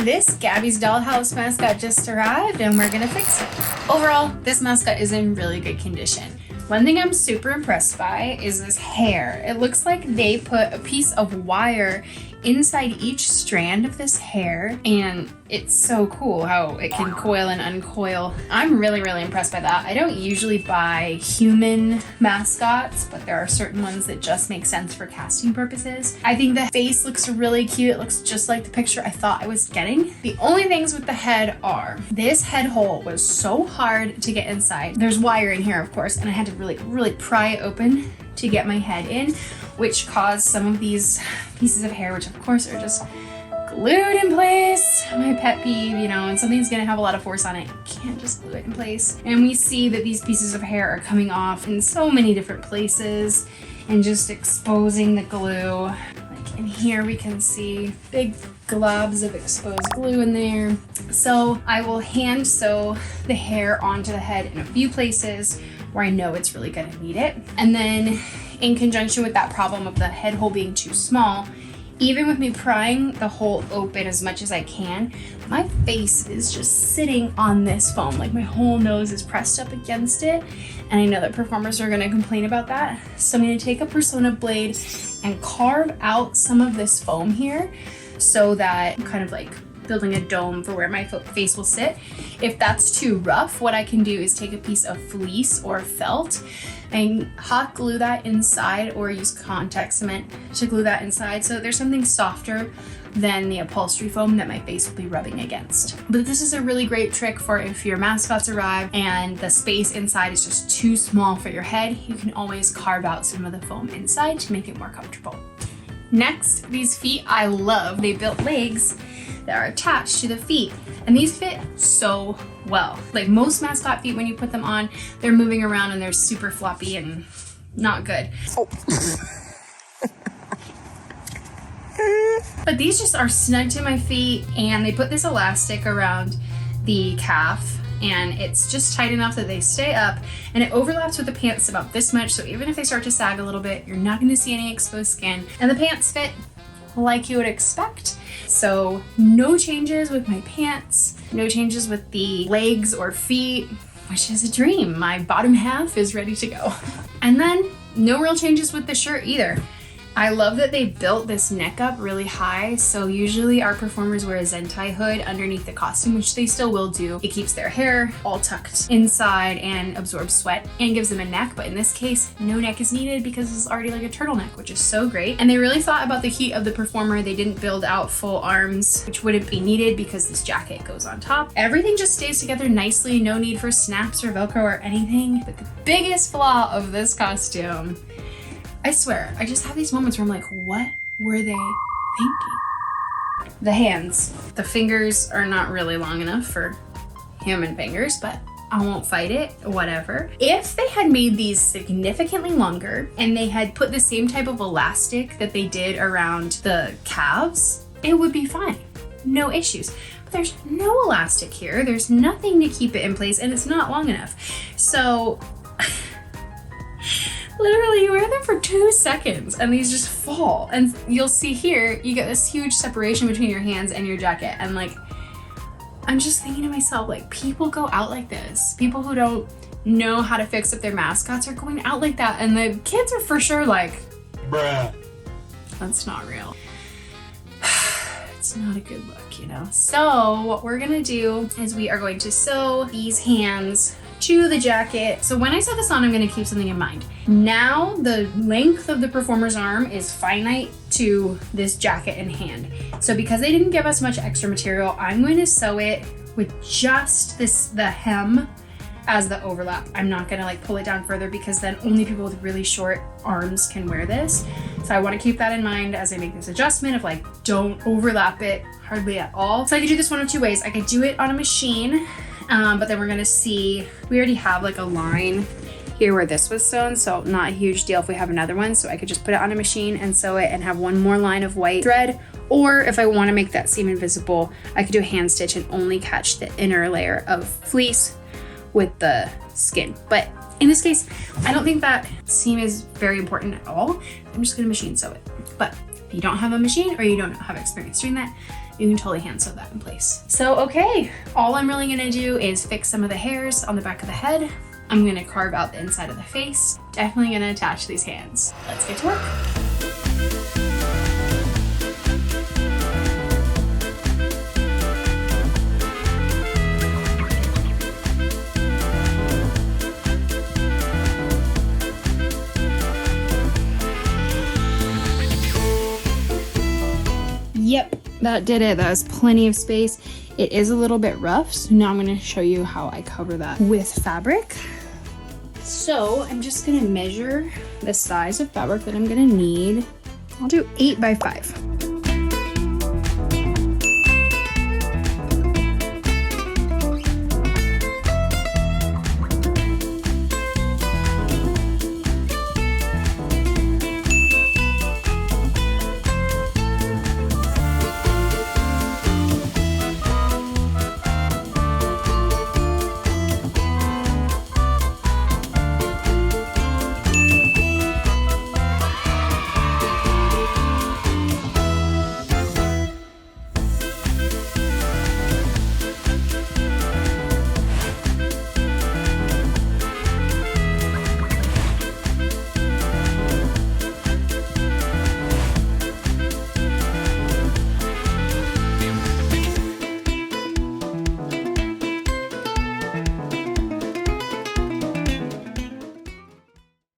This Gabby's Dollhouse mascot just arrived and we're gonna fix it. Overall, this mascot is in really good condition. One thing I'm super impressed by is this hair. It looks like they put a piece of wire inside each strand of this hair, and it's so cool how it can coil and uncoil. I'm really impressed by that. I don't usually buy human mascots, but there are certain ones that just make sense for casting purposes. I think the face looks really cute. It looks just like the picture I thought I was getting. The only things with the head are, this head hole was so hard to get inside. There's wire in here, of course, and I had to really pry it open to get my head in, which caused some of these pieces of hair, which of course are just glued in place. My pet peeve, you know, and something's gonna have a lot of force on it, you can't just glue it in place. And we see that these pieces of hair are coming off in so many different places and just exposing the glue. Like in here we can see big globs of exposed glue in there. So I will hand sew the hair onto the head in a few places where I know it's really gonna need it. And then in conjunction with that problem of the head hole being too small, even with me prying the hole open as much as I can, my face is just sitting on this foam. Like my whole nose is pressed up against it. And I know that performers are gonna complain about that. So I'm gonna take a Persona blade and carve out some of this foam here so that I'm kind of like building a dome for where my face will sit. If that's too rough, what I can do is take a piece of fleece or felt and hot glue that inside, or use contact cement to glue that inside so that there's something softer than the upholstery foam that my face will be rubbing against. But this is a really great trick for if your mascots arrive and the space inside is just too small for your head, you can always carve out some of the foam inside to make it more comfortable. Next, these feet I love. They built legs that are attached to the feet, and these fit so well. Like most mascot feet, when you put them on, they're moving around and they're super floppy and not good. Oh. But these just are snug to my feet, and they put this elastic around the calf, and it's just tight enough that they stay up, and it overlaps with the pants about this much, so even if they start to sag a little bit, you're not going to see any exposed skin, and the pants fit like you would expect. So no changes with my pants, no changes with the legs or feet, which is a dream. My bottom half is ready to go. And then no real changes with the shirt either. I love that they built this neck up really high, so usually our performers wear a Zentai hood underneath the costume, which they still will do. It keeps their hair all tucked inside and absorbs sweat and gives them a neck, but in this case, no neck is needed because it's already like a turtleneck, which is so great. And they really thought about the heat of the performer. They didn't build out full arms, which wouldn't be needed because this jacket goes on top. Everything just stays together nicely, no need for snaps or Velcro or anything. But the biggest flaw of this costume, I swear, I just have these moments where I'm like, what were they thinking? The hands. The fingers are not really long enough for human fingers, but I won't fight it, whatever. If they had made these significantly longer and they had put the same type of elastic that they did around the calves, it would be fine. No issues. But there's no elastic here. There's nothing to keep it in place, and it's not long enough. So literally, you wear them for 2 seconds and these just fall. And you'll see here, you get this huge separation between your hands and your jacket. And like, I'm just thinking to myself, like, people go out like this. People who don't know how to fix up their mascots are going out like that. And the kids are for sure like, bruh, that's not real. It's not a good look, you know? So what we're gonna do is we are going to sew these hands to the jacket. So when I sew this on, I'm gonna keep something in mind. Now the length of the performer's arm is finite to this jacket and hand. So because they didn't give us much extra material, I'm going to sew it with just the hem as the overlap. I'm not gonna like pull it down further because then only people with really short arms can wear this. So I wanna keep that in mind as I make this adjustment of like, don't overlap it hardly at all. So I could do this one of two ways. I could do it on a machine, but then we're gonna see, we already have like a line here where this was sewn, so not a huge deal if we have another one. So I could just put it on a machine and sew it and have one more line of white thread. Or if I wanna make that seam invisible, I could do a hand stitch and only catch the inner layer of fleece with the skin. But in this case, I don't think that seam is very important at all. I'm just gonna machine sew it. But if you don't have a machine or you don't have experience doing that, you can totally hand sew that in place. So, okay, all I'm really gonna do is fix some of the hairs on the back of the head. I'm gonna carve out the inside of the face. Definitely gonna attach these hands. Let's get to work. Yep, that did it. That was plenty of space. It is a little bit rough, so now I'm gonna show you how I cover that with fabric. So I'm just gonna measure the size of fabric that I'm gonna need. I'll do 8 by 5.